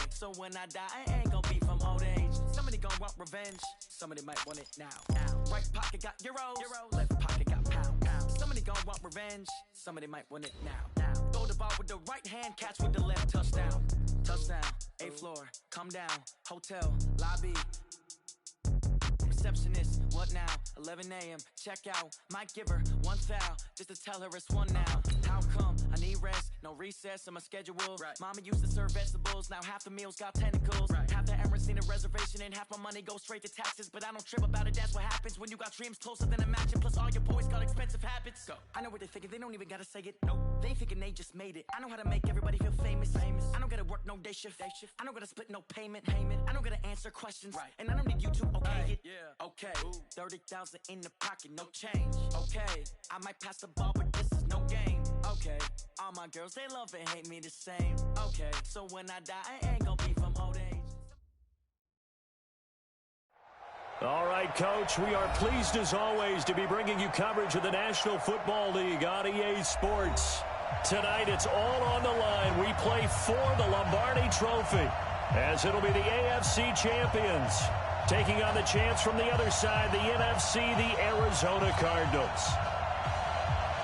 so when I die, I ain't gonna be from old age. Somebody gonna want revenge, somebody might want it now. Right pocket got euros, left pocket got pound. Somebody gonna want revenge, somebody might want it now. Throw the ball with the right hand, catch with the left, touchdown. Touchdown, 8th floor, come down, hotel, lobby. Receptionist, what now? 11 a.m. Check out. Might give her one foul just to tell her it's one now. How come? I need rest, no recess in my schedule. Right. Mama used to serve vegetables, now half the meals got tentacles. Right. Half the Emirates need a reservation and half my money goes straight to taxes. But I don't trip about it, that's what happens when you got dreams closer than a match. And plus all your boys got expensive habits. Go. I know what they're thinking, they don't even gotta say it. Nope. They ain't thinking they just made it. I know how to make everybody feel famous. I don't gotta work no day shift. I don't gotta split no payment. I don't gotta answer questions. Right. And I don't need you to okay it. Yeah. Okay. 30,000 in the pocket, no change. Okay. I might pass the ball, but this is no game. Okay. All my girls, they love and hate me the same. Okay. So when I die, I ain't gonna be from old age. All right, Coach, we are pleased as always to be bringing you coverage of the National Football League on EA Sports. Tonight, it's all on the line. We play for the Lombardi Trophy, as it'll be the AFC champions taking on the champs from the other side, the NFC, the Arizona Cardinals.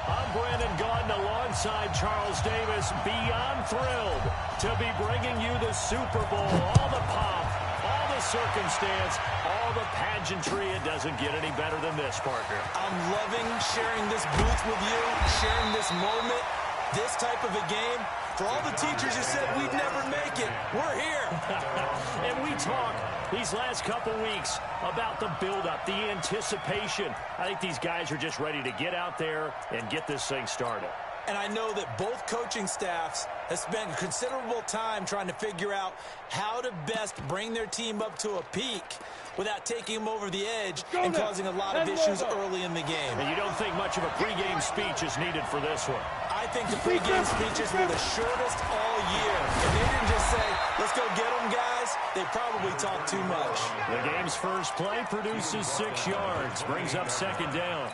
I'm Brandon Gaudin alongside Charles Davis, beyond thrilled to be bringing you the Super Bowl, all the pomp, all the circumstance, all the pageantry. It doesn't get any better than this, partner. I'm loving sharing this booth with you, sharing this moment, this type of a game. For all the teachers who said we'd never make it, we're here. And we talk these last couple weeks about the buildup, the anticipation. I think these guys are just ready to get out there and get this thing started. And I know that both coaching staffs have spent considerable time trying to figure out how to best bring their team up to a peak without taking them over the edge and causing a lot of issues early in the game. And you don't think much of a pregame speech is needed for this one? I think the pregame speeches were the shortest all year. If they didn't just say, let's go get them, guys, they probably talked too much. The game's first play produces 6 yards, brings up second down.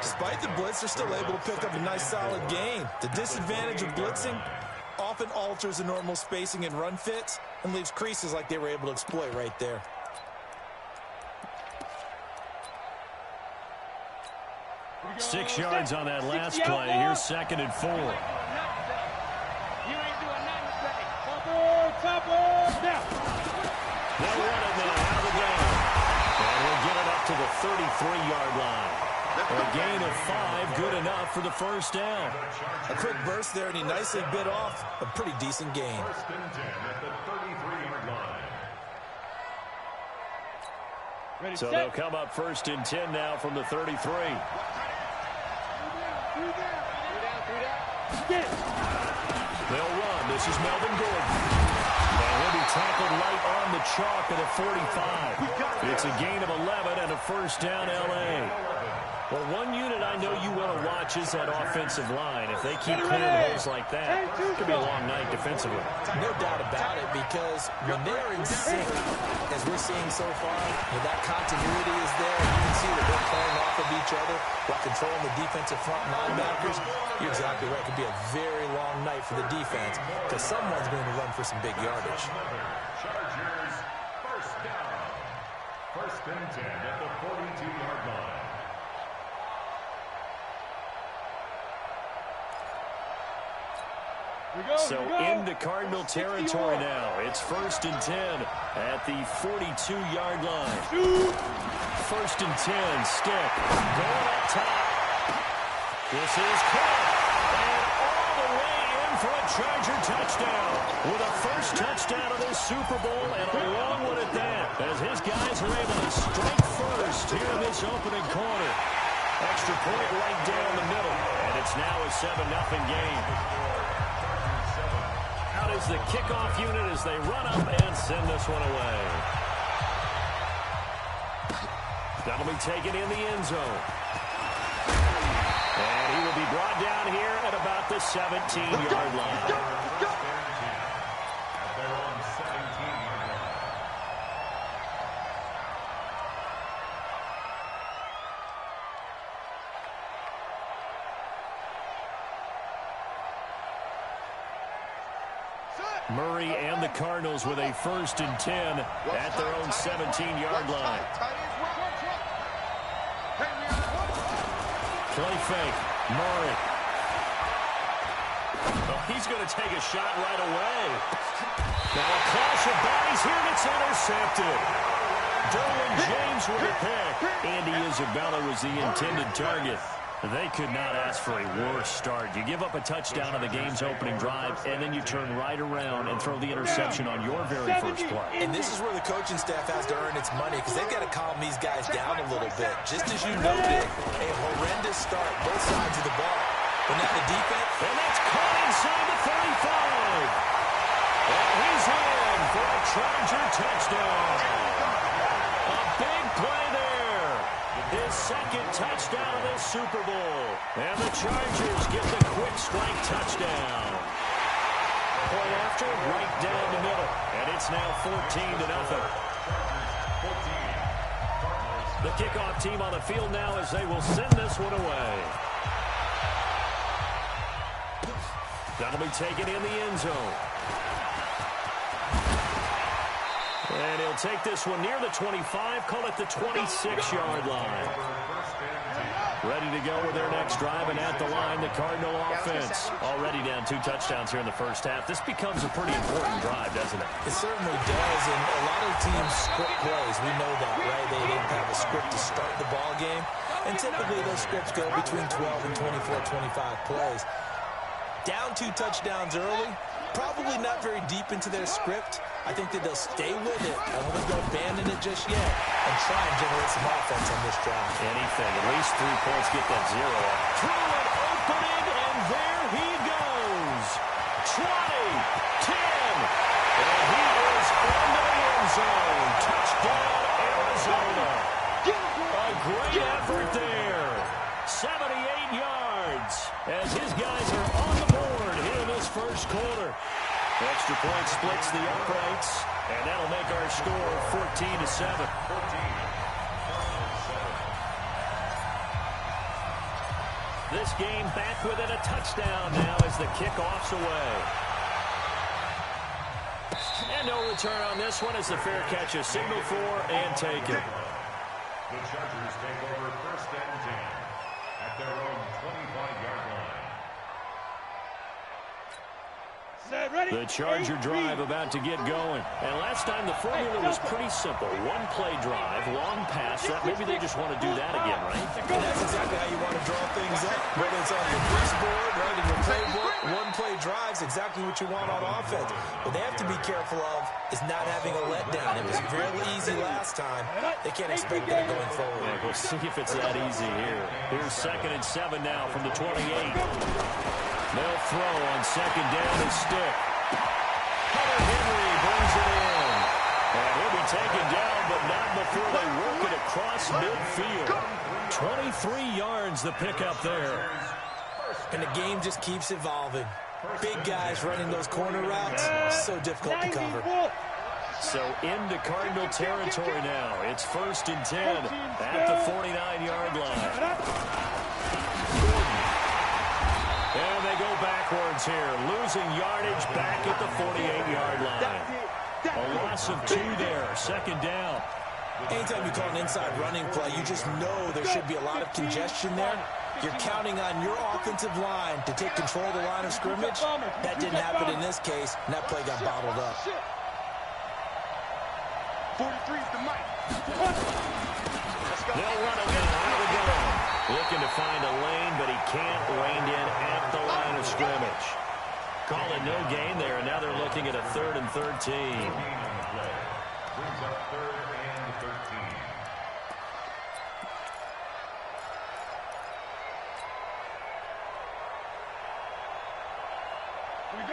Despite the blitz, they're still able to pick up a nice solid gain. The disadvantage of blitzing often alters the normal spacing and run fits and leaves creases like they were able to exploit right there. Six yards on that last play. Here's 2nd and 4. You ain't doing nothing today. Now. They'll run it now out of the game. And we'll get it up to the 33-yard line. A gain of 5, good enough for the first down. A quick burst there, and he nicely bit off a pretty decent gain. First and 10 at the 33-yard line. So they'll come up first and 10 now from the 33. They'll run. This is Melvin Gordon. And he'll be tackled right on the chalk at a 45. It's a gain of 11 and a first down, L.A. Well, one unit I know you want to watch is that offensive line. If they keep clearing holes like that, it could be a long night defensively. No doubt about it, because when they're in sync, as we're seeing so far, when that continuity is there, you can see that they're playing off of each other while controlling the defensive front linebackers. You're exactly right. It could be a very long night for the defense because someone's going to run for some big yardage. Chargers, first down. First and 10 at the 42-yard line. So into Cardinal territory now. It's first and 10 at the 42-yard line. First and 10, stick. Going up top. This is caught. And all the way in for a Charger touchdown. With a first touchdown of this Super Bowl and a long one at that. As his guys are able to strike first here in this opening quarter. Extra point right down the middle. And it's now a 7-0 game. Out is the kickoff unit as they run up and send this one away. That'll be taken in the end zone. And he will be brought down here at about the 17-yard line. Murray and the Cardinals with a 1st and 10 at their own 17-yard line. Play fake. Murray. Oh, he's going to take a shot right away. Now a clash of bodies here, and it's intercepted. Derwin James with a pick. Andy Isabella was the intended target. They could not ask for a worse start. You give up a touchdown on the game's opening drive, and then you turn right around and throw the interception on your very first play. And this is where the coaching staff has to earn its money, because they've got to calm these guys down a little bit. Just as you noted, a horrendous start, both sides of the ball. But now the defense. And that's caught inside the 35. And he's in for a Charger touchdown. A big play there. His 2nd touchdown of this Super Bowl. And the Chargers get the quick strike touchdown. Point after, right down the middle. And it's now 14-0. The kickoff team on the field now as they will send this one away. That'll be taken in the end zone. And he'll take this one near the 25, call it the 26-yard line. Ready to go with their next drive, and at the line, the Cardinal offense. Already down 2 touchdowns here in the first half. This becomes a pretty important drive, doesn't it? It certainly does, and a lot of teams script plays. We know that, right? They didn't have a script to start the ball game, and typically those scripts go between 12 and 24, 25 plays. Down 2 touchdowns early, probably not very deep into their script. I think that they'll stay with it. I don't think they'll abandon it just yet and try and generate some offense on this drive. Anything. At least 3 points, get that 0 up. Through an opening, and there he goes. 20, 10, and he is into the end zone. Touchdown, Arizona. A great effort there. 78 yards as his guys are on the board here in this first quarter. Extra point splits the uprights, and that'll make our score 14-7. This game back within a touchdown now as the kickoff's away. And no return on this one as the fair catch is signaled for and taken. The Chargers take over 1st and 10 at their own 25-yard line. The Charger drive about to get going. And last time the formula was pretty simple. 1 play drive, long pass. Maybe they just want to do that again, right? And that's exactly how you want to draw things up. Whether it's on your first board, right, in your playbook, 1 play drive's exactly what you want on offense. What they have to be careful of is not having a letdown. It was fairly easy last time. They can't expect that going forward. Yeah, we'll see if it's that easy here. Here's 2nd and 7 now from the 28. They'll throw on 2nd down his stick. Hunter Henry brings it in. And he'll be taken down, but not before they work it across midfield. 23 yards the pickup there. And the game just keeps evolving. Big guys running those corner routes, so difficult to cover. So into Cardinal territory now. It's 1st and 10 at the 49-yard line. And they go backwards here, losing yardage back at the 48-yard line. A loss of 2 there, 2nd down. Anytime you call an inside running play, you just know there should be a lot of congestion there. You're counting on your offensive line to take control of the line of scrimmage. That didn't happen in this case, and that play got bottled up. 43 is the mic. They'll run it now, out of the gun. Looking to find a lane, but he can't rein in at the line of scrimmage. Call it no gain there, and now they're looking at a 3rd and 13. Brings up 3rd and 13.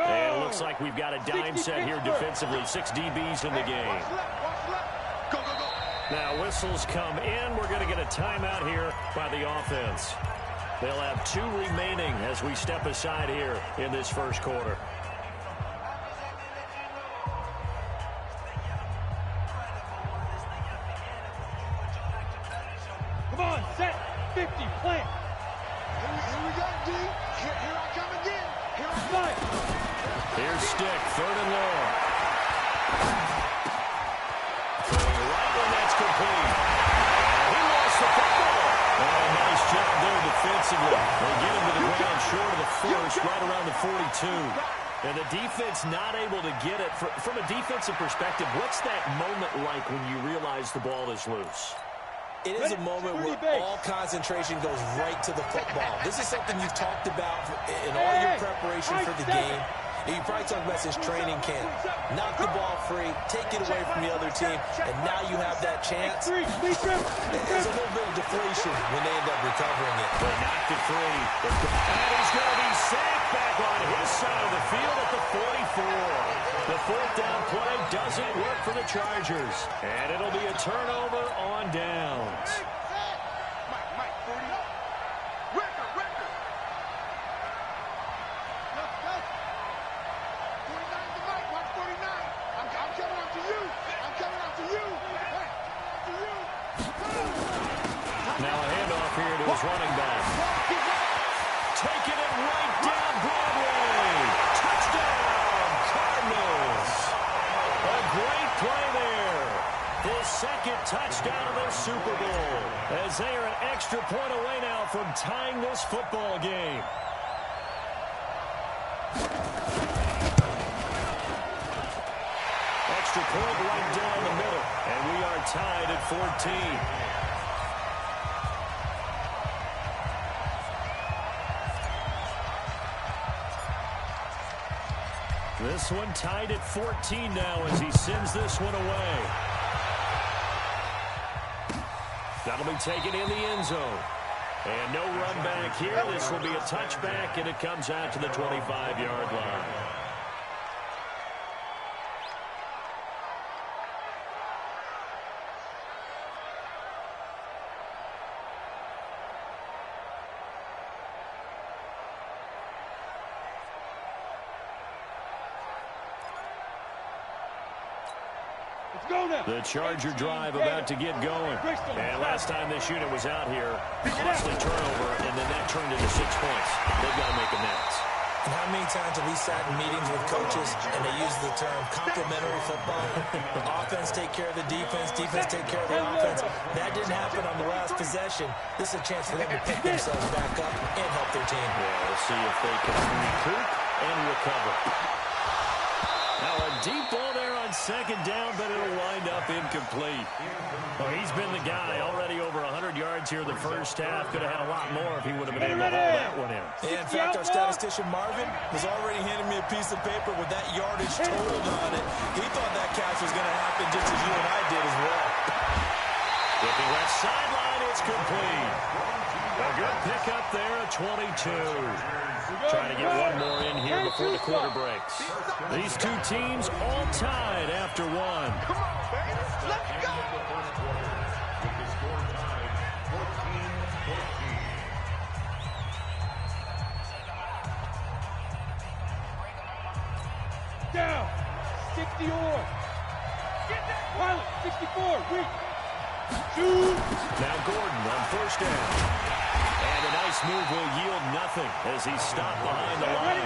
And it looks like we've got a dime set here defensively. 6 DBs in the game. Now whistles come in. We're going to get a timeout here by the offense. They'll have 2 remaining as we step aside here in this first quarter. Come on, set, 50, plant. Here we go, D. Here I come again. Here I come. Here's Stick, 3rd and long. Throwing right when that's complete. And he lost the football. Oh, nice job there defensively. They get him to the ground short of the first, right around the 42. And the defense not able to get it. From a defensive perspective, what's that moment like when you realize the ball is loose? It is a moment where all concentration goes right to the football. This is something you've talked about in all your preparation for the game. You probably talked about this training camp. Knock the ball free, take it away from the other team, and now you have that chance. There's a little bit of deflation when they end up recovering it. They knocked it free. And he's going to be sacked back on his side of the field at the 44. The 4th down play doesn't work for the Chargers. And it'll be a turnover on downs. Now a handoff here to his running back. Taking it right down Broadway. Touchdown, Cardinals. A great play there. His 2nd touchdown of the Super Bowl. As they are an extra point away now from tying this football game. Extra point right down the middle. And we are tied at 14. This one tied at 14 now as he sends this one away. That'll be taken in the end zone. And no run back here. This will be a touchback, and it comes out to the 25-yard line. The Charger drive about to get going. And last time this unit was out here, costly turnover, and then that turned into 6 points. They've got to make amends. And how many times have we sat in meetings with coaches and they use the term complementary football? Offense take care of the defense, defense take care of the offense. That didn't happen on the last possession. This is a chance for them to pick themselves back up and help their team. Yeah, we'll see if they can recoup and recover. Now a deep ball there on 2nd down, but it'll wind up incomplete. Well, he's been the guy already over 100 yards here in the first half. Could have had a lot more if he would have been able to hold that one in. Yeah, in fact, our statistician Marvin was already handing me a piece of paper with that yardage totaled on it. He thought that catch was going to happen just as you and I did as well. Looking left sideline, it's complete. A good pickup there at 22. Trying to get one more in here before the quarter breaks. These two teams all tied after one. Come on, baby. Let's go. With the score tied 14-14. Down. 60 or. Pilot, 64. Weak. Shoot. Now Gordon on 1st down. And a nice move will yield nothing as he's stopped behind the line.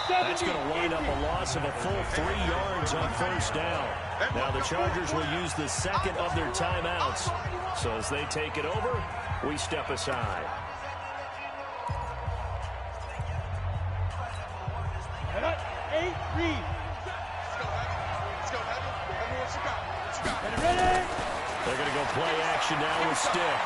That's going to wind up a loss of a full 3 yards on 1st down. Now the Chargers will use the 2nd of their timeouts. So as they take it over, we step aside. Eight, read. Let's go, Heavy. Heavy, what you got? What you got? Ready? They're going to go play action now with Stick.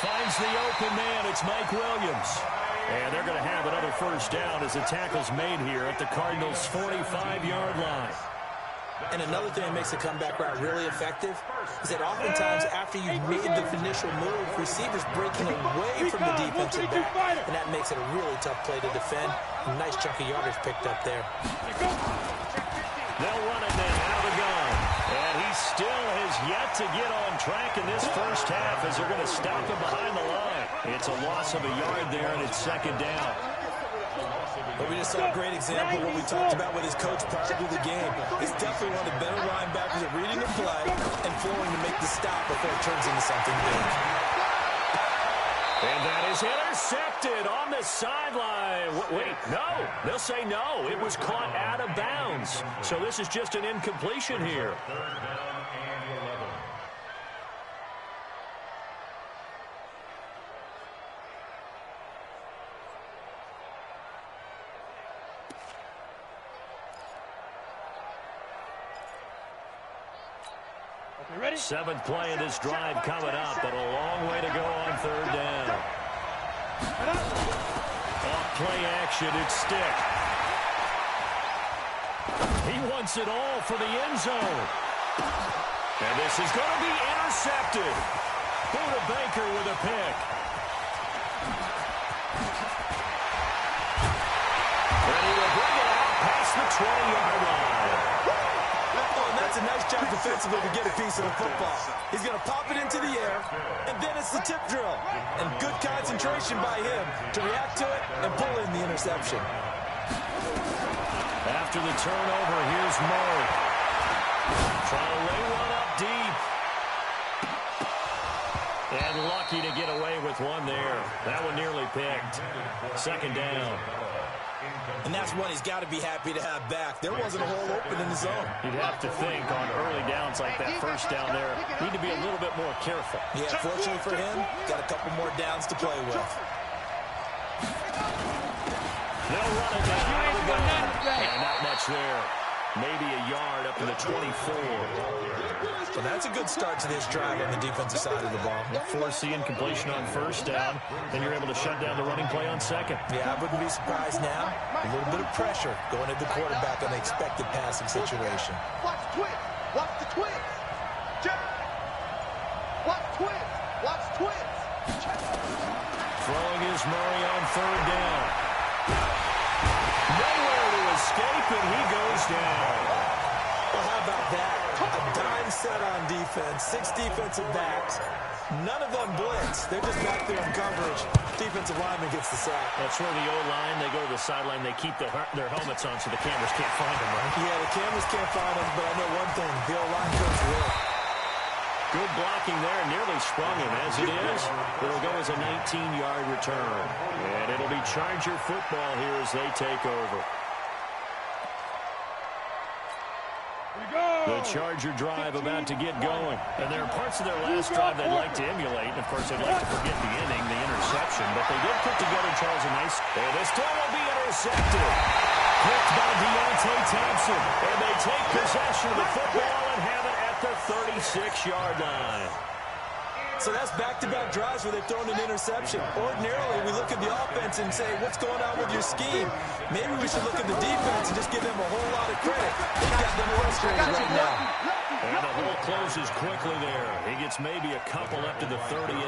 Finds the open man. It's Mike Williams. And they're going to have another 1st down as the tackle's made here at the Cardinals' 45-yard line. And another thing that makes the comeback route really effective is that oftentimes after you've made the initial move, receivers breaking away from the defensive back, and that makes it a really tough play to defend. A nice chunk of yardage picked up there. They'll run it now out of the gun. And he still has yet to get on track in this first half as they're going to stop him behind the line. It's a loss of a yard there, and it's 2nd down. But we just saw a great example of what we talked about with his coach prior to the game. He's definitely one of the better linebackers at reading the play and flowing to make the stop before it turns into something big. And that is intercepted on the sideline. Wait, no. They'll say no. It was caught out of bounds. So this is just an incompletion here. Third down and 11. Okay, ready? Seventh play of this drive coming up, but a long way to go on third down. Off play action, it's Stick. He wants it all for the end zone. And this is going to be intercepted. Buda Baker with a pick. And he will bring it out past the 20-yard line. That's a nice job defensively to get a piece of the football. He's going to pop it into the air, and then it's the tip drill. And good concentration by him to react to it and pull in the interception. After the turnover, here's Murray. Trying to lay one up deep. And lucky to get away with one there. That one nearly picked. Second down. And that's one he's got to be happy to have back. There wasn't a hole open in the zone. You'd have to think on early downs like that first down there, need to be a little bit more careful. Yeah, fortunately for him, got a couple more downs to play with. They'll run it down. And not much there. Maybe a yard up to the 24. So that's a good start to this drive on the defensive side of the ball. Force the incompletion on first down, then you're able to shut down the running play on second. Yeah, I wouldn't be surprised now. A little bit of pressure going at the quarterback on the expected passing situation. Watch twist. Watch the twist. Watch twist. Watch twist. Throwing is Murray on third down. Nowhere to escape, and he goes down. Well, how about that? A dime set on defense, 6 defensive backs. None of them blitz. They're just back there in coverage. Defensive lineman gets the sack. That's where the O-line, they go to the sideline, they keep their helmets on so the cameras can't find them, right? Yeah, the cameras can't find them, but I know one thing. The O-line comes with. Good blocking there, nearly sprung him. As it is, it'll go as a 19-yard return. And it'll be Charger football here as they take over. The Charger drive about to get going. And there are parts of their last drive they'd like to emulate. And, of course, they'd like to forget the inning, the interception. But they did put together Charles a nice. And this time will be intercepted. Picked by Deontay Thompson. And they take possession of the football and have it at the 36-yard line. So that's back-to-back drives where they've thrown an interception. Ordinarily, we look at the offense and say, what's going on with your scheme? Maybe we should look at the defense and just give them a whole lot of credit. They've got them frustrated right now. And the hole closes quickly there. He gets maybe a couple up to the 38.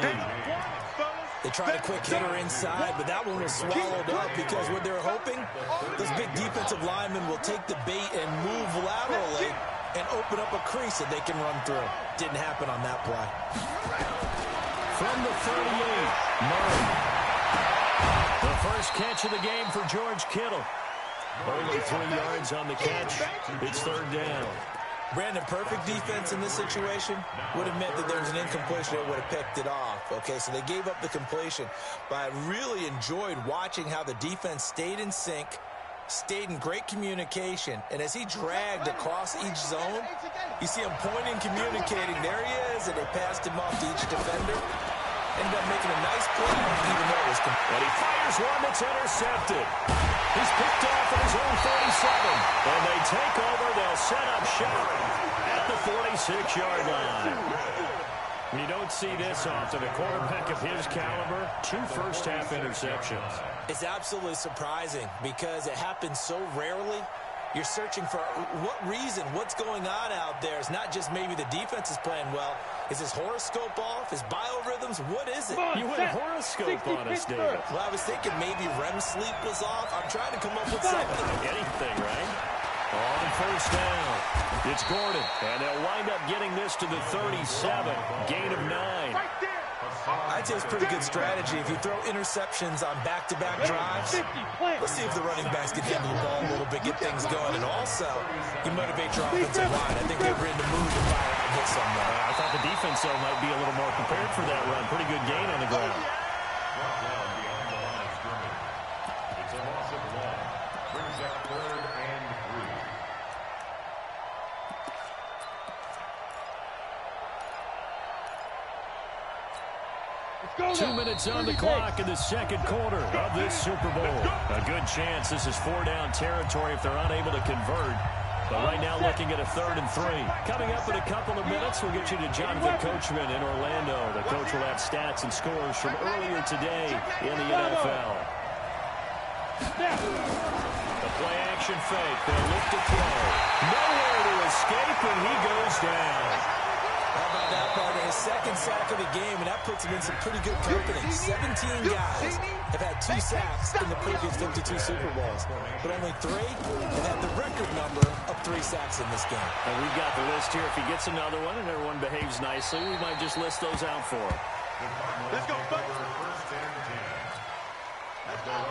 They tried a quick hitter inside, but that one was swallowed up because what they're hoping, those big defensive linemen will take the bait and move laterally and open up a crease that they can run through. Didn't happen on that play. From the 38, Murray. The first catch of the game for George Kittle. Only 3 yards on the catch. It's third down. Brandon, perfect defense in this situation would have meant that there was an incompletion. They would have picked it off. Okay, so they gave up the completion. But I really enjoyed watching how the defense stayed in sync, stayed in great communication, and as he dragged across each zone, you see him pointing, communicating. There he is, and they passed him off to each defender. Ended up making a nice play, even though it was and he fires one that's intercepted. He's picked off at his own 47. And they take over. They'll set up shop at the 46-yard line. You don't see this often. A quarterback of his caliber, 2 first-half interceptions. It's absolutely surprising because it happens so rarely. You're searching for what reason, what's going on out there. It's not just maybe the defense is playing well. Is his horoscope off? His biorhythms? What is it? You went horoscope on us, David. Well, I was thinking maybe REM sleep was off. I'm trying to come up with something. Anything, right? On first down, it's Gordon. And they'll wind up getting this to the 37. Gain of 9. I'd say it's pretty good strategy. If you throw interceptions on back-to-back drives, let's see if the running backs can handle the ball a little bit, get things going, and also you motivate your offensive line. I think they're ready to move and fire and hit somewhere. I thought the defense, though, might be a little more prepared for that run. Pretty good gain on the ground. brought down beyond the line of scrimmage. It's a loss of 1. Brings up 3rd and 3. 2 minutes on the clock in the second quarter of this Super Bowl. A good chance this is 4-down territory if they're unable to convert. But right now looking at a 3rd and 3. Coming up in a couple of minutes, we'll get you to Jonathan Coachman in Orlando. The coach will have stats and scores from earlier today in the NFL. The play action fake. They'll look to throw. Nowhere to escape, and he goes down. How about that, partner? His second sack of the game, and that puts him in some pretty good company. 17 guys have had 2 sacks in the previous 52 Super Bowls, but only 3 have had the record number of 3 sacks in this game. And we've got the list here. If he gets another one and everyone behaves nicely, we might just list those out for him. Let's go, folks.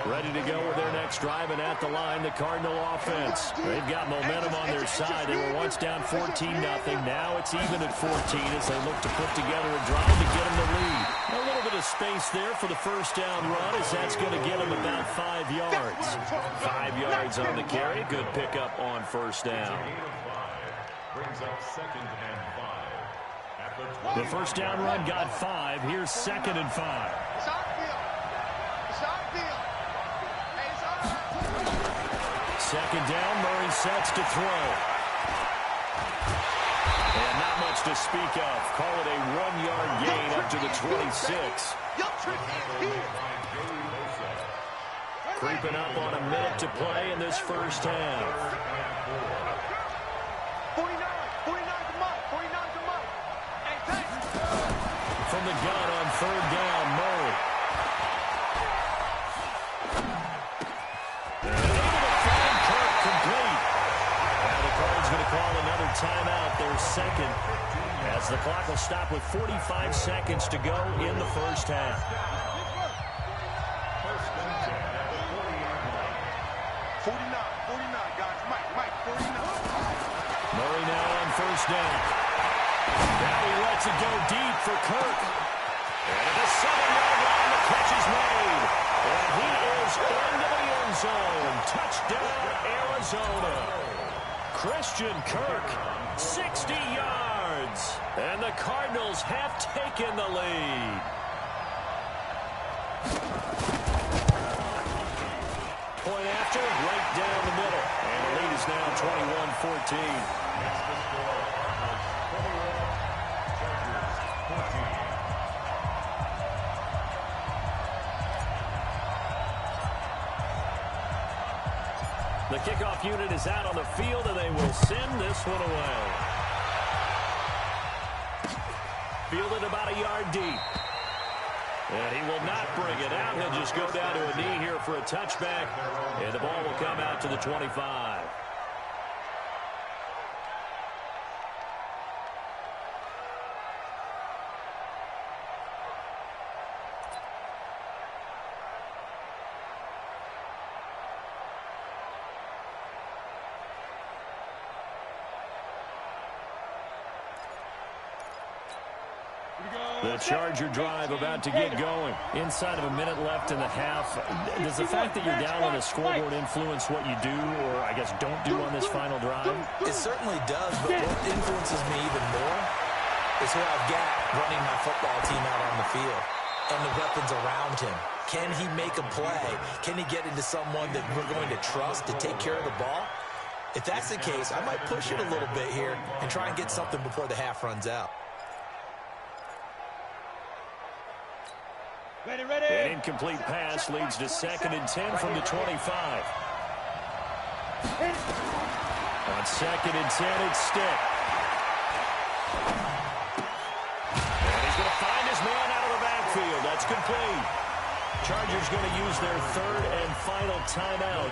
Ready to go with their next drive, and at the line, the Cardinal offense. They've got momentum on their side. They were once down 14-0. Now it's even at 14 as they look to put together a drive to get them the lead. A little bit of space there for the first down run, as that's going to get them about 5 yards. 5 yards on the carry. Good pickup on first down. Brings up 2nd and 5. The first down run got 5. Here's 2nd and 5. Second down, Murray sets to throw. And not much to speak of. Call it a 1-yard gain up to the 26. Creeping up on a minute to play in this first half. 49, 49's a month, 49's a month. Hey, thanks. From the gun on 3rd down, Murray. Going to call another timeout, their second, as the clock will stop with 45 seconds to go in the first half. First and 10 at the 40-yard line. 49, guys. Mike, 49. Murray now on first down. Now he lets it go deep for Kirk. And at the 7-yard line, the catch is made. And he is into the end zone. Touchdown, Arizona. Christian Kirk, 60 yards. And the Cardinals have taken the lead. Point after, right down the middle. And the lead is now 21-14. That's the score. Cardinals 21, Chargers 14. The kickoff unit is out on the field, and they will send this one away. Fielded about a yard deep. And he will not bring it out. He'll just go down to a knee here for a touchback, and the ball will come out to the 25. The Charger drive about to get going. Inside of a minute left in the half. Does the fact that you're down on the scoreboard influence what you do, or I guess don't do on this final drive? It certainly does, but what influences me even more is who I've got running my football team out on the field and the weapons around him. Can he make a play? Can he get into someone that we're going to trust to take care of the ball? If that's the case, I might push it a little bit here and try and get something before the half runs out. Ready. An incomplete pass leads to 2nd and 10 from the 25. On 2nd and 10, it's Stick. And he's going to find his man out of the backfield. That's complete. Chargers going to use their 3rd and final timeout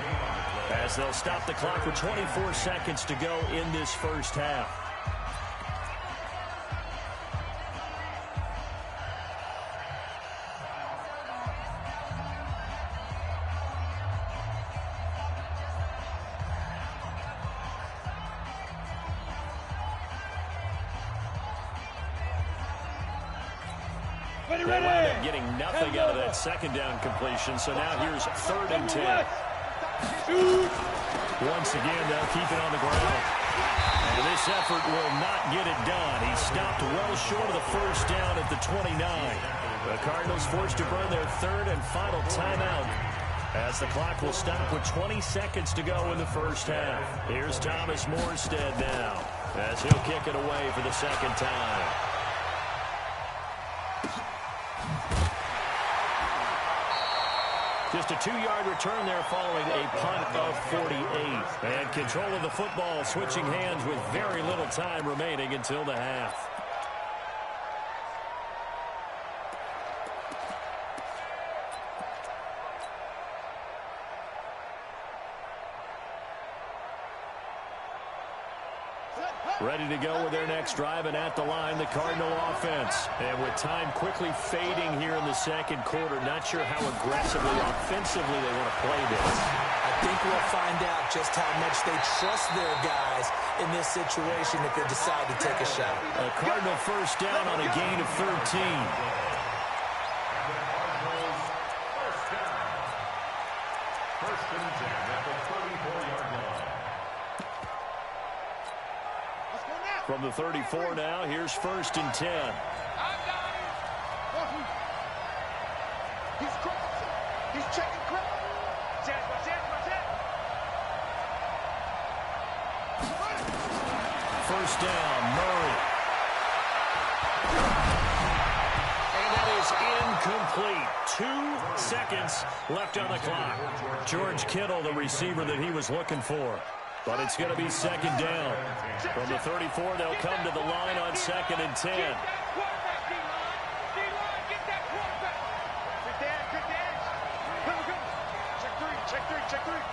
as they'll stop the clock with 24 seconds to go in this first half. They wound up getting nothing out of that second down completion, so now here's 3rd and 10. Once again, they'll keep it on the ground. And this effort will not get it done. He stopped well short of the first down at the 29. The Cardinals forced to burn their 3rd and final timeout, as the clock will stop with 20 seconds to go in the first half. Here's Thomas Morstead now, as he'll kick it away for the second time. Just a 2-yard return there following a punt of 48. And control of the football switching hands with very little time remaining until the half. Ready to go with their next drive, and at the line, the Cardinal offense. And with time quickly fading here in the second quarter, not sure how aggressively, offensively they want to play this. I think we'll find out just how much they trust their guys in this situation if they decide to take a shot. A Cardinal first down on a gain of 13. First and 10 at the 34-yard line. From the 34 now, here's 1st and 10. He's crossing. He's checking crap. First down, Murray. And that is incomplete. 2 seconds left on the clock. George Kittle, the receiver that he was looking for. But it's going to be second down. From the 34, they'll come to the line on 2nd and 10. Check three.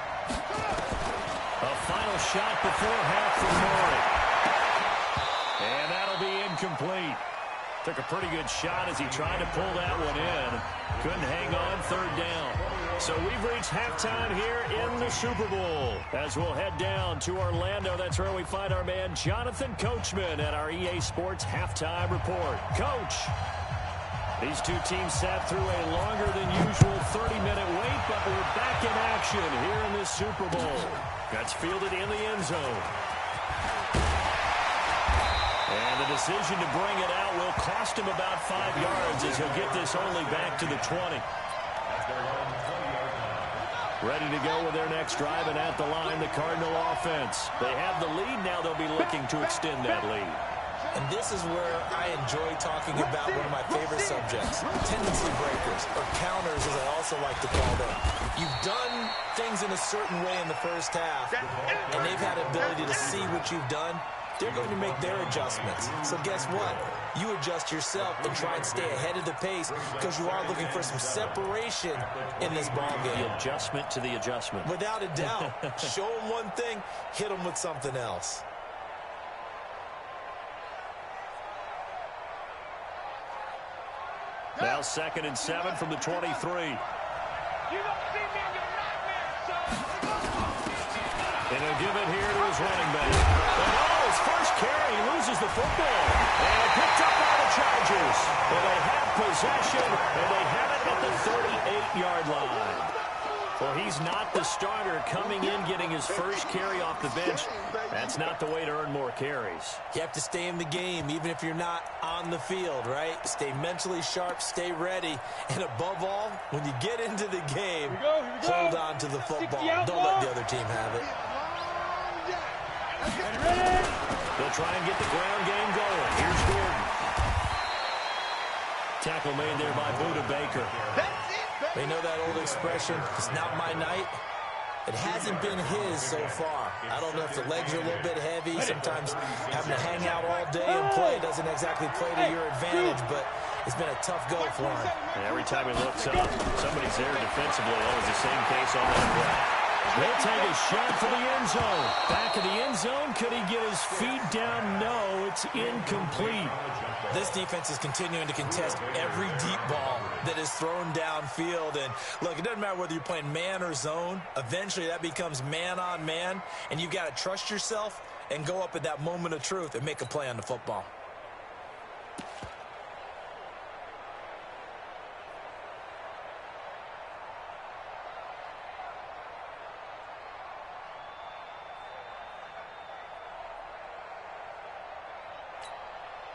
A final shot before half from Murray. And that'll be incomplete. Took a pretty good shot as he tried to pull that one in. Couldn't hang on, 3rd down. So we've reached halftime here in the Super Bowl. As we'll head down to Orlando, that's where we find our man Jonathan Coachman at our EA Sports Halftime Report. Coach, these two teams sat through a longer than usual 30-minute wait, but we're back in action here in this Super Bowl. That's fielded in the end zone. And the decision to bring it out will cost him about 5 yards as he'll get this only back to the 20. Ready to go with their next drive, and at the line, the Cardinal offense. They have the lead now. They'll be looking to extend that lead. And this is where I enjoy talking about one of my favorite subjects, tendency breakers, or counters as I also like to call them. You've done things in a certain way in the first half, and they've had ability to see what you've done. They're going to make their adjustments. So guess what? You adjust yourself and try and stay ahead of the pace because you are looking for some separation in this ball game. The adjustment to the adjustment. Without a doubt. Show them one thing, hit them with something else. Now 2nd and 7 from the 23. You don't see me in your nightmares, son. And he'll give it here to his running back. And his first carry, he loses the football. And picked up by the Chargers. And they have possession, and they have it at the 38-yard line. Well, he's not the starter coming in, getting his first carry off the bench. That's not the way to earn more carries. You have to stay in the game, even if you're not on the field, right? Stay mentally sharp, stay ready. And above all, when you get into the game, hold on to the football. Don't let the other team have it. They'll try and get the ground game going. Here's Gordon. Tackle made there by Buda Baker. They know that old expression, it's not my night. It hasn't been his so far. I don't know if the legs are a little bit heavy. Sometimes having to hang out all day and play doesn't exactly play to your advantage, but it's been a tough go for him. And every time he looks up, somebody's there defensively. That was the same case on that play. They'll take a shot for the end zone. Back of the end zone. Could he get his feet down? No, it's incomplete. This defense is continuing to contest every deep ball that is thrown downfield. And look, it doesn't matter whether you're playing man or zone. Eventually that becomes man on man. And you've got to trust yourself and go up at that moment of truth and make a play on the football.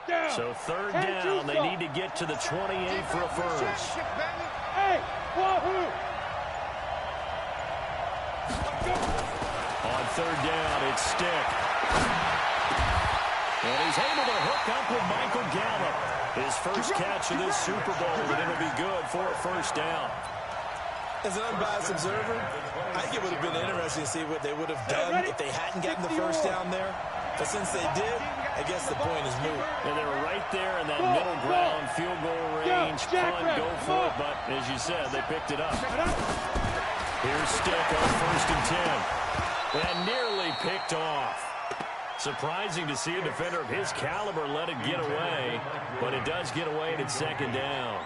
So third down, they need to get to the 28 for a first. Hey, wahoo! On third down, it's Stick. And he's able to hook up with Michael Gallup. His first catch of this Super Bowl, and it'll be good for a first down. As an unbiased observer, I think it would have been interesting to see what they would have done if they hadn't gotten the first down there. But since they did, I guess the point is moot. And they were right there in that middle ground, field goal range, punt, go for it. But as you said, they picked it up. Here's Stick on 1st and 10. And nearly picked off. Surprising to see a defender of his caliber let it get away. But it does get away, and it's second down.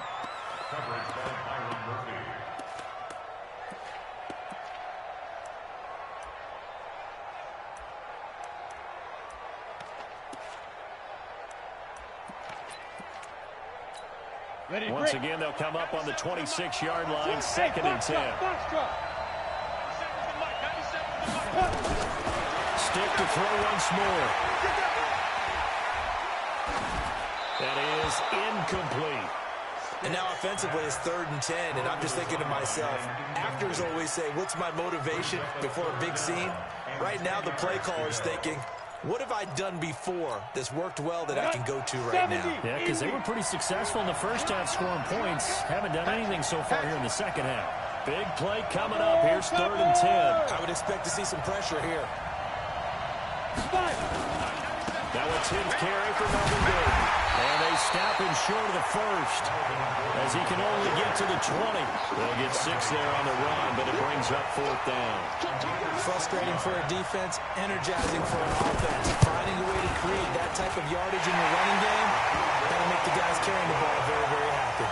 Once again, they'll come up on the 26-yard line, 2nd and 10. Stick to throw once more. That is incomplete. And now offensively it's 3rd and 10, and I'm just thinking to myself, actors always say, what's my motivation before a big scene? Right now the play caller's thinking, what have I done before that's worked well that I can go to right now? Yeah, because they were pretty successful in the first half scoring points. Haven't done anything so far here in the second half. Big play coming up. Here's 3rd and 10. I would expect to see some pressure here. Now a 10th carry for Melvin Gordon. And they snap him short of the first as he can only get to the 20. They'll get 6 there on the run, but it brings up 4th down. Frustrating for a defense, energizing for an offense. Finding a way to create that type of yardage in your running game, that'll make the guys carrying the ball very, very happy.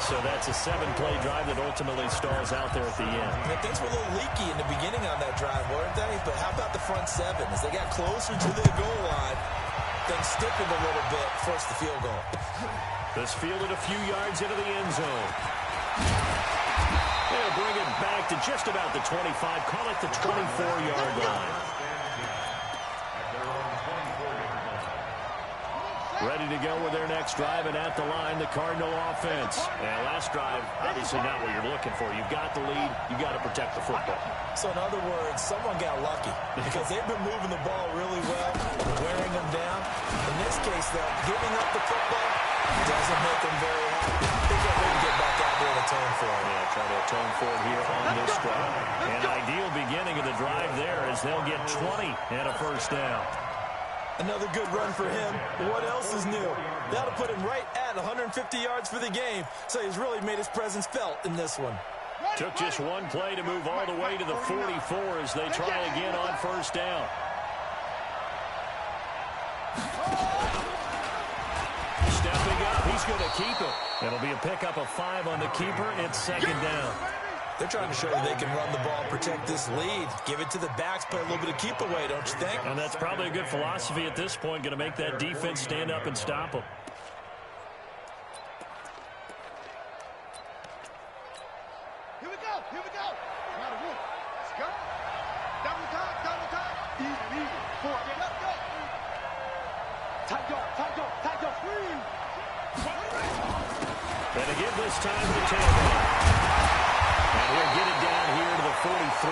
So that's a 7-play drive that ultimately stalls out there at the end. And things were a little leaky in the beginning on that drive, weren't they? But how about the front 7? As they got closer to the goal line, things stiffened a little bit, forced the field goal. This fielded a few yards into the end zone. They'll bring it back to just about the 25, call it the 24-yard line. Ready to go with their next drive, and at the line, the Cardinal offense. And last drive, obviously not what you're looking for. You've got the lead. You've got to protect the football. So in other words, someone got lucky because they've been moving the ball really well, wearing them down. In this case, though, giving up the football doesn't make them very happy. I think they're ready to get back out there and atone for it. Yeah, try to atone for it here on this drive. An ideal beginning of the drive there as they'll get 20 and a first down. Another good run for him. What else is new? That'll put him right at 150 yards for the game, so he's really made his presence felt in this one. Took just one play to move all the way to the 44 as they try again on first down. Stepping up, he's going to keep it. It'll be a pickup of 5 on the keeper. It's second down. They're trying to show that they can run the ball, protect this lead, give it to the backs, play a little bit of keep away, don't you think? And that's probably a good philosophy at this point, going to make that defense stand up and stop them. Here we go, here we go. Let's go. Double time. Easy. 4. Let's go. Tight go. And again this time to Tampa. And he'll get it down here to the 43.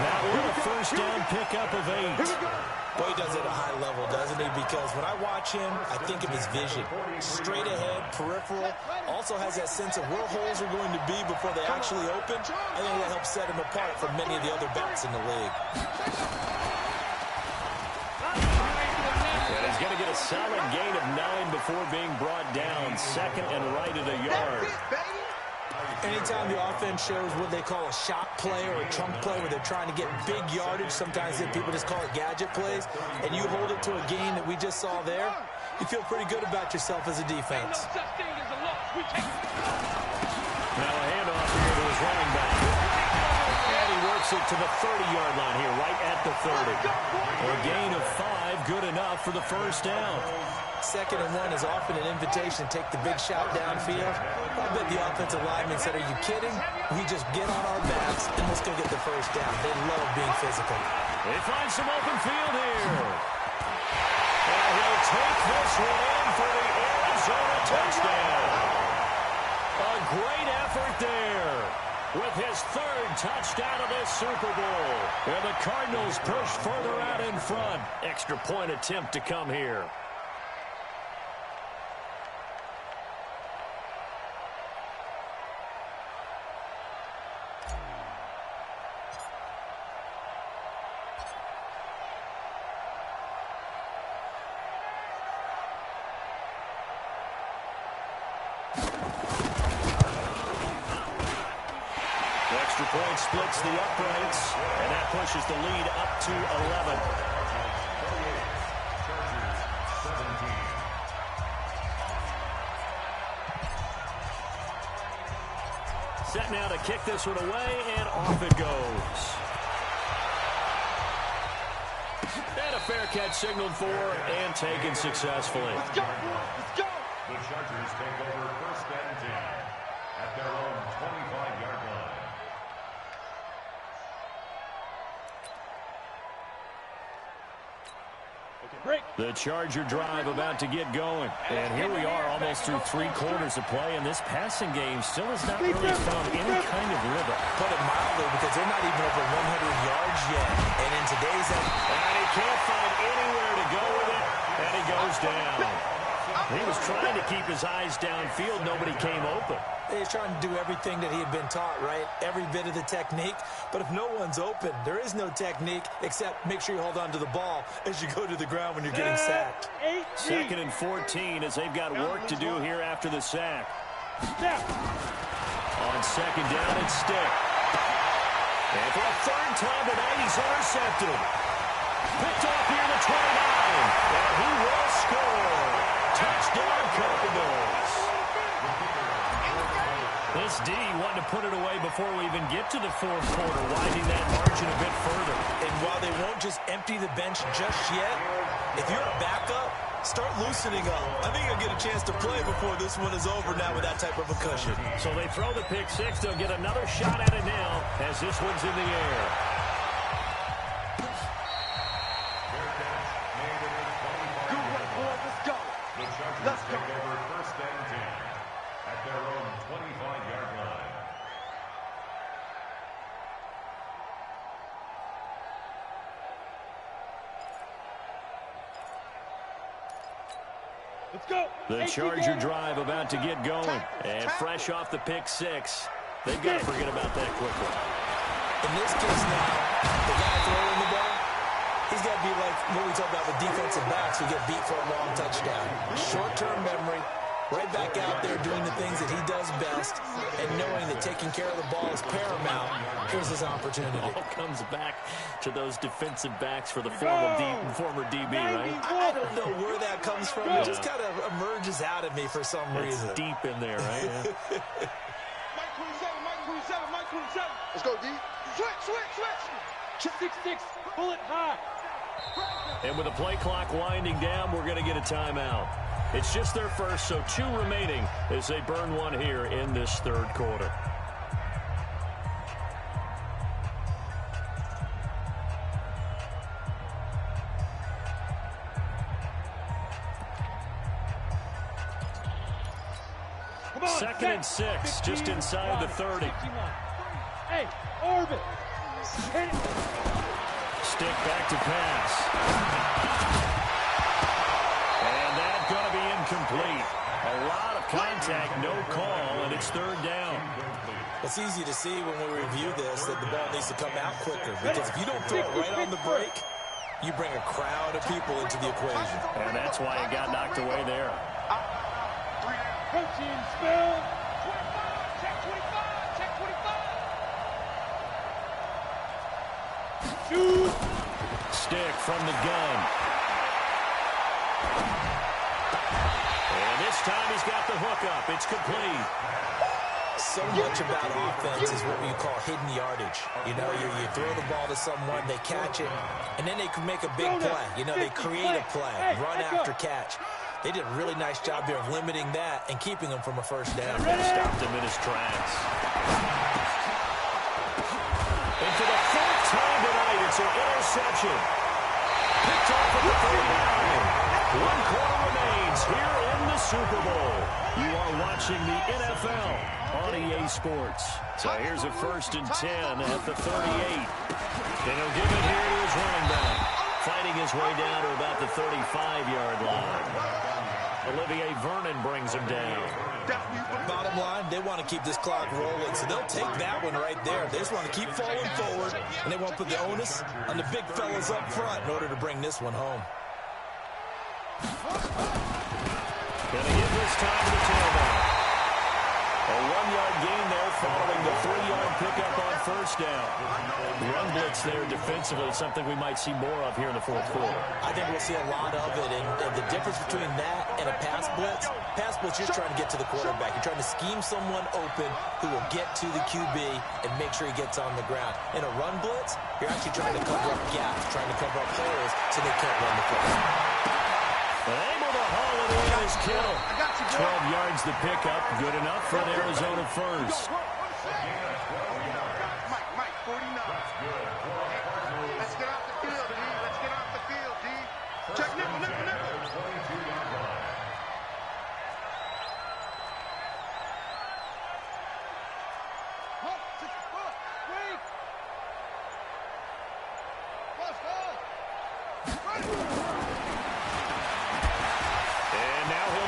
Now with a first down pickup of 8. Boy, he does it at a high level, doesn't he? Because when I watch him, I think of his vision. Straight ahead, peripheral. Also has that sense of where holes are going to be before they actually open. I think that helps set him apart from many of the other backs in the league. And he's going to get a solid gain of 9 before being brought down. Second and right at a yard. Anytime the offense shows what they call a shot play or a chunk play where they're trying to get big yardage, sometimes people just call it gadget plays, and you hold it to a gain that we just saw there, you feel pretty good about yourself as a defense. Now a handoff here to his running back. And he works it to the 30-yard line here, right at the 30. A gain of 5, good enough for the first down. 2nd and 1 is often an invitation to take the big shot downfield. I bet the offensive lineman said, are you kidding? We just get on our backs and let's go get the first down. They love being physical. They find some open field here. And he'll take this one in for the Arizona touchdown. A great effort there with his third touchdown of this Super Bowl. And the Cardinals push further out in front. Extra point attempt to come here. Extra point splits the uprights, and that pushes the lead up to 11. Set now to kick this one away, and off it goes. And a fair catch signaled for and taken successfully. Let's go, let's go. The Chargers take over 1st and 10 at their own 25-yard line. The Charger drive about to get going. And here we are almost through 3 quarters of play, and this passing game still has not really found any kind of rhythm. Put it mildly, because they're not even over 100 yards yet. And in today's And he can't find anywhere to go with it, and he goes down. He was trying to keep his eyes downfield. Nobody came open. he's trying to do everything that he had been taught, right? Every bit of the technique. But if no one's open, there is no technique except make sure you hold on to the ball as you go to the ground when you're getting sacked. 2nd and 14 as they've got work to do here after the sack. On 2nd down, it's Stick. And for a 3rd time tonight, he's intercepted. Picked off here at the 29. And he will score. Touchdown, Cardinals. This D wanting to put it away before we even get to the 4th quarter, widening that margin a bit further. And while they won't just empty the bench just yet, if you're a backup, start loosening up. I think you'll get a chance to play before this one is over now with that type of a cushion. So they throw the pick six. They'll get another shot at it now as this one's in the air. Good work, boys. Let's go. Let's go. Over 1st and 10 at their own 25-yard line. Let's go. The Charger drive about to get going. And fresh off the pick six, they've got to forget about that quickly. In this case now, the guy throwing the ball, he's got to be like what we talk about with defensive backs who get beat for a long touchdown. Short-term memory, right back out there doing the things that he does best, and knowing that taking care of the ball is paramount. Here's his opportunity. All comes back to those defensive backs for the former DB, right? I don't know where that comes from. It just kind of emerges out of me for some It's reason. deep in there, right? Yeah. Mike 27, Mike 27, Mike 27. Let's go, D. Switch. 6-6, bullet high. And with the play clock winding down, we're going to get a timeout. It's just their first, so 2 remaining as they burn one here in this 3rd quarter. Come on, 2nd and 6, just inside the 30. Hey, Orbit. Hit it. Stick back to pass. And that's going to be incomplete. A lot of contact, no call, and it's 3rd down. It's easy to see when we review this that the ball needs to come out quicker, because if you don't throw it right on the break, you bring a crowd of people into the equation. And that's why it got knocked away there. Coaching spell. 25, check 25. Shoot. Stick from the gun. And this time he's got the hook up. It's complete. So much about offense is what we call hidden yardage. You know, you throw the ball to someone, they catch it, and then they can make a big play. You know, they create a play, run after catch. They did a really nice job there of limiting that and keeping him from a 1st down. Stopped him in his tracks. And for the 4th time tonight, it's an interception. Picked off at the 39. Super Bowl. You are watching the NFL on EA Sports. So here's a 1st and 10 at the 38. And he'll give it here to his running back, fighting his way down to about the 35-yard line. Olivier Vernon brings him down. Bottom line, they want to keep this clock rolling, so they'll take that one right there. They just want to keep falling forward, and they want to put the onus on the big fellas up front in order to bring this one home. Going to give this time to the tailback. A 1-yard gain there following the 3-yard pickup on 1st down. Run blitz there defensively, something we might see more of here in the 4th quarter. I think we'll see a lot of it, and the difference between that and a pass blitz, you're trying to get to the quarterback. You're trying to scheme someone open who will get to the QB and make sure he gets on the ground. In a run blitz, you're actually trying to cover up gaps, trying to cover up holes so they can't run the football. Able to haul it in his kill. 12 yards the pickup. Good enough for an Arizona first. Mike, 49. Let's get off the field, D. Let's get off the field, D. Check nickel.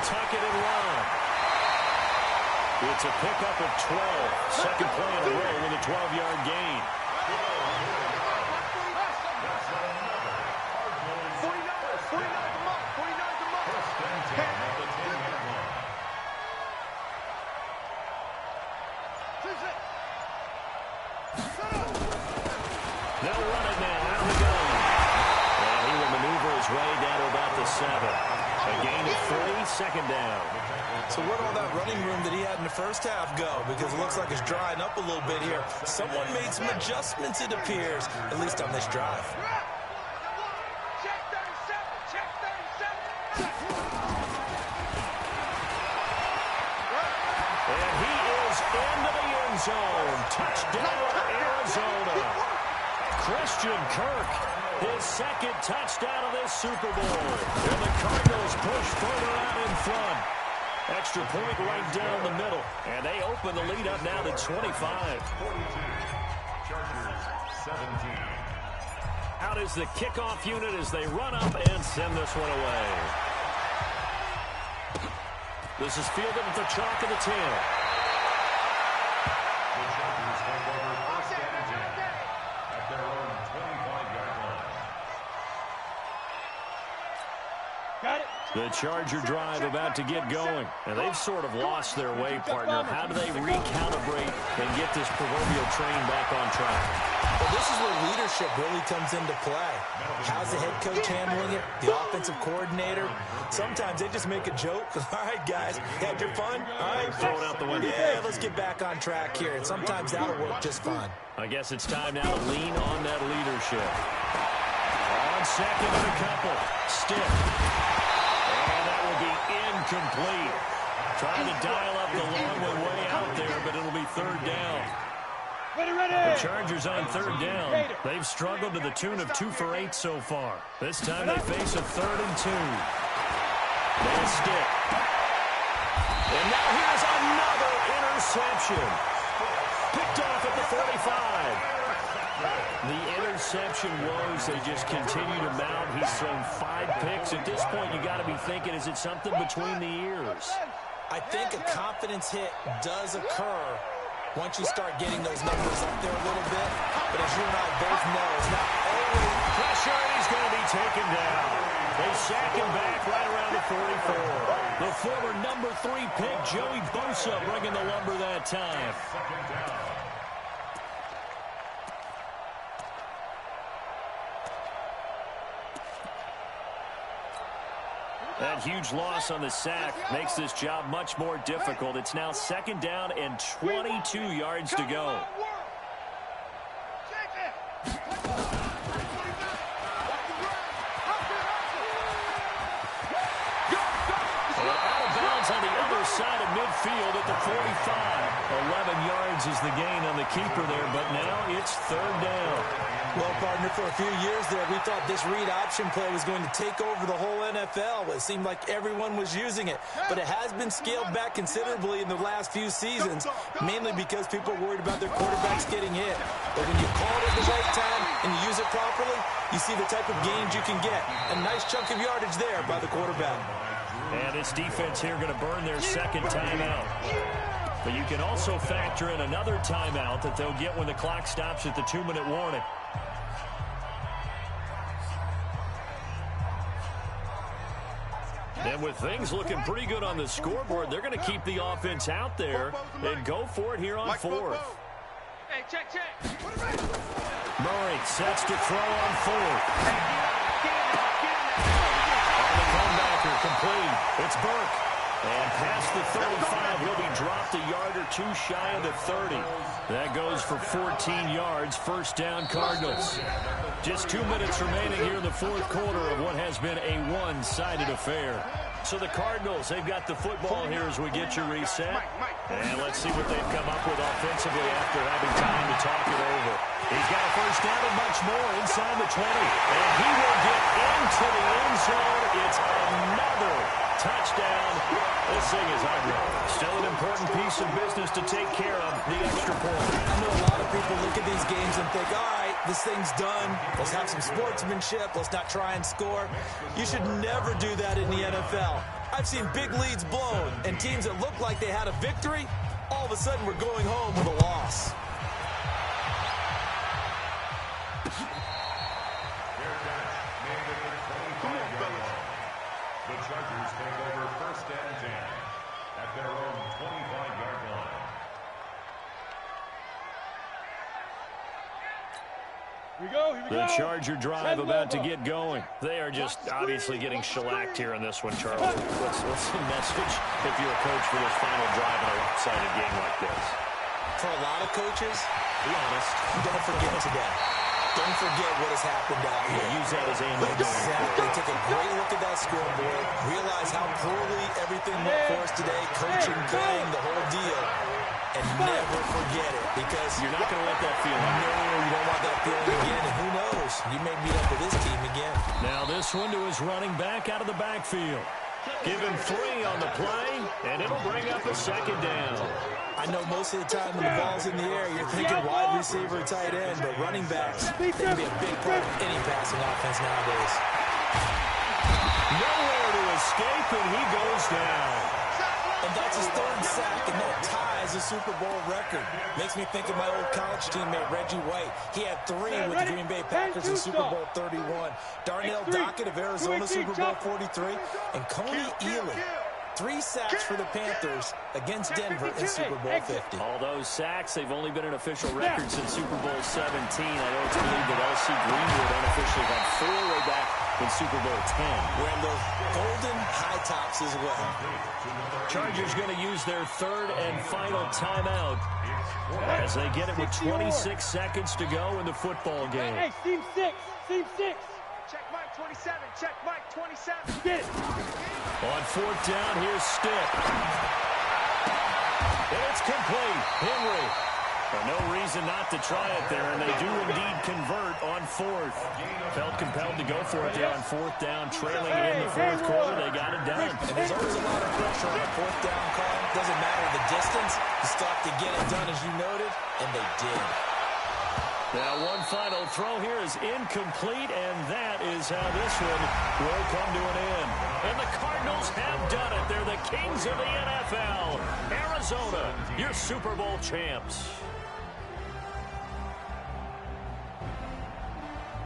Tuck it and run. It's a pickup of 12. Second play in a row with a 12-yard gain. 49 to Monk. They'll run it now. Out of the gun. And he will maneuver his way down to about the 7. A gain of 3, 2nd down. So where'd all that running room that he had in the first half go? Because it looks like it's drying up a little bit here. Someone made some adjustments, it appears, at least on this drive. Check 37. And he is into the end zone. Touchdown, Arizona. Christian Kirk, his 2nd touchdown of this Super Bowl. And the Cardinals push further out in front. Extra point right down the middle. And they open the lead up now to 25. 42. Chargers 17. Out is the kickoff unit as they run up and send this one away. This is fielded at the chalk of the 10. The Chargers take over 1st and 10 at their own 25-yard line. Got it. The Charger drive about to get going. And they've sort of lost their way, partner. How do they recalibrate and get this proverbial train back on track? Well, this is where leadership really comes into play. How's the head coach handling it? The offensive coordinator? Sometimes they just make a joke. All right, guys, had your fun? All right, throw it out the window. Yeah, let's get back on track here. And sometimes that'll work just fine. I guess it's time now to lean on that leadership. On 2nd and a couple. Stiff. And that will be incomplete. Trying to dial up the long one way out there, but it'll be 3rd down. The Chargers on 3rd down. They've struggled to the tune of 2 for 8 so far. This time they face a 3rd and 2. They'll stick. And now here's another interception. Picked off at the 45. The interception woes, they just continue to mount. He's thrown 5 picks. At this point, you got to be thinking, is it something between the ears? I think a confidence hit does occur once you start getting those numbers up there a little bit. But as you and I both know, it's not always pressure, and he's going to be taken down. They sack him back right around the 44. The former number 3 pick, Joey Bosa, bringing the lumber that time. 2nd down. That huge loss on the sack makes this job much more difficult. It's now 2nd down and 22 yards to go. And out of bounds on the other side of midfield. field at the 45. 11 yards is the gain on the keeper there, but now it's third down. Well, partner, for a few years there, we thought this read option play was going to take over the whole NFL. It seemed like everyone was using it, but it has been scaled back considerably in the last few seasons, mainly because people are worried about their quarterbacks getting hit. But when you call it at the right time and you use it properly, you see the type of gains you can get. A nice chunk of yardage there by the quarterback. And this defense here going to burn their second timeout. But you can also factor in another timeout that they'll get when the clock stops at the 2-minute warning. And with things looking pretty good on the scoreboard, they're going to keep the offense out there and go for it here on fourth. Hey, check. Murray sets to throw on fourth. On the comebacker, complete. It's Burke. And past the 35, he'll be dropped a yard or two shy of the 30. That goes for 14 yards. First down, Cardinals. Just 2 minutes remaining here in the fourth quarter of what has been a one-sided affair. So the Cardinals, they've got the football here as we get you reset. And let's see what they've come up with offensively after having time to talk it over. He's got a first down and much more inside the 20. And he will get into the end zone. It's another touchdown. This thing is ugly. Still an important piece of business to take care of, the extra point. I know a lot of people look at these games and think, all right, this thing's done. Let's have some sportsmanship. Let's not try and score. You should never do that in the NFL. I've seen big leads blown, and teams that looked like they had a victory, all of a sudden we're going home with a loss. The Chargers take over first and 10 at their own 25-yard line. Here we go. The Charger drive about to get going. They are just obviously getting shellacked here in this one, Charlie. What's the message if you're a coach for this final drive in a lopsided game like this? For a lot of coaches, be honest, don't forget today. Don't forget what has happened out here. Use that as ammo. Exactly. Take a great look at that scoreboard. Realize how poorly everything went for us today. Coaching, playing, the whole deal. And never forget it. Because you're not going to let that feeling. No, you don't want that feeling again. And who knows? You may meet up with this team again. Now this one to his running back out of the backfield. Give him 3 on the play, and it'll bring up a second down. I know most of the time when the ball's in the air, you're thinking wide receiver, tight end, but running backs, they can be a big part of any passing offense nowadays. Nowhere to escape, and he goes down. And that's his 3rd sack, and that ties a Super Bowl record. Makes me think of my old college teammate, Reggie White. He had 3 with the Green Bay Packers in Super Bowl 31. Darnell Dockett of Arizona, Super Bowl 43. And Coney Ealy, 3 sacks for the Panthers against Denver in Super Bowl 50. All those sacks, they've only been an official record since Super Bowl 17. I know it's believed that L.C. Greenwood unofficially had 4 way back in Super Bowl 10. Wearing those golden high tops as well. Chargers going to use their 3rd and final timeout as they get it with 26 seconds to go in the football game. Hey, team 6. Check Mike 27. Check Mike 27. Get it. On 4th down, here's Stick. And it's complete. Henry. No reason not to try it there, and they do indeed convert on 4th. Felt compelled to go for it there on 4th down, trailing in the 4th quarter. They got it done. And there's always a lot of pressure on a 4th down call. Doesn't matter the distance. You still have to get it done, as you noted, and they did. Now, one final throw here is incomplete, and that is how this one will come to an end. And the Cardinals have done it. They're the kings of the NFL. Arizona, your Super Bowl champs.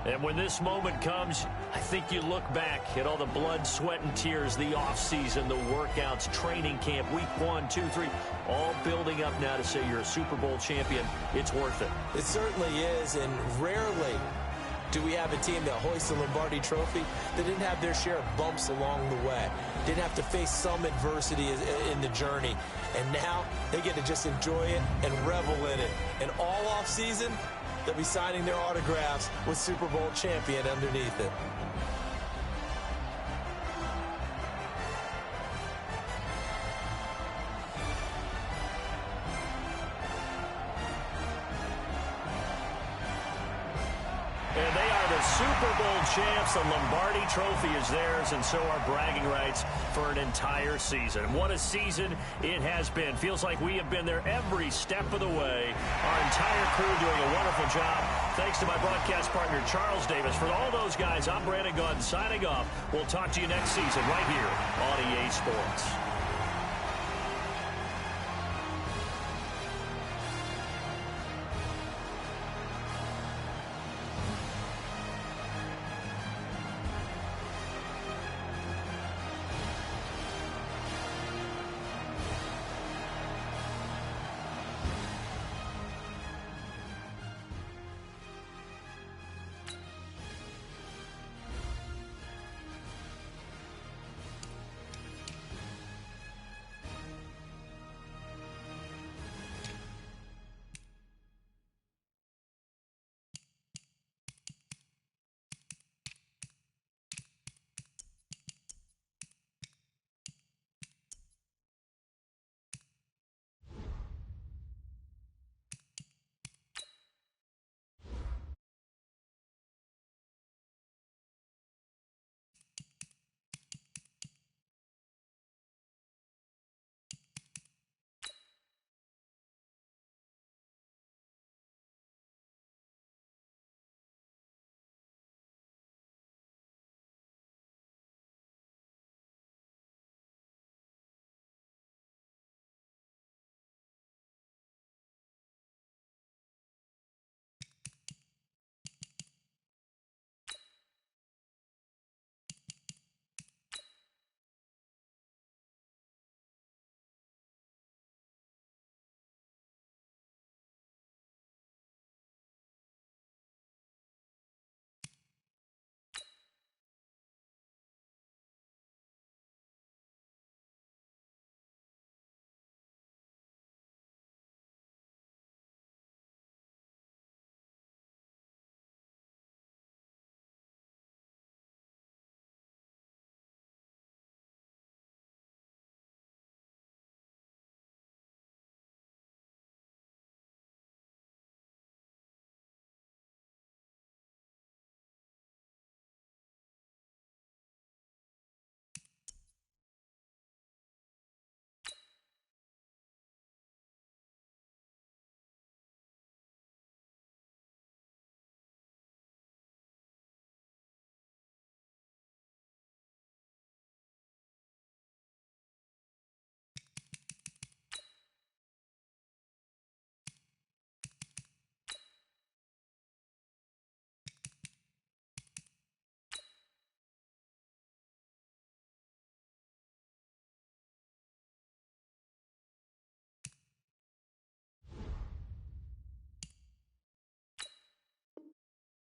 And when this moment comes, I think you look back at all the blood, sweat, and tears, the offseason, the workouts, training camp, week 1, 2, 3, all building up now to say you're a Super Bowl champion. It's worth it. It certainly is, and rarely do we have a team that hoists the Lombardi Trophy that didn't have their share of bumps along the way, didn't have to face some adversity in the journey, and now they get to just enjoy it and revel in it. And all offseason, they'll be signing their autographs with Super Bowl champion underneath it. the Super Bowl champs. The Lombardi Trophy is theirs, and so are bragging rights for an entire season. What a season it has been. Feels like we have been there every step of the way. Our entire crew doing a wonderful job. Thanks to my broadcast partner, Charles Davis. For all those guys, I'm Brandon Gaudin signing off. We'll talk to you next season right here on EA Sports.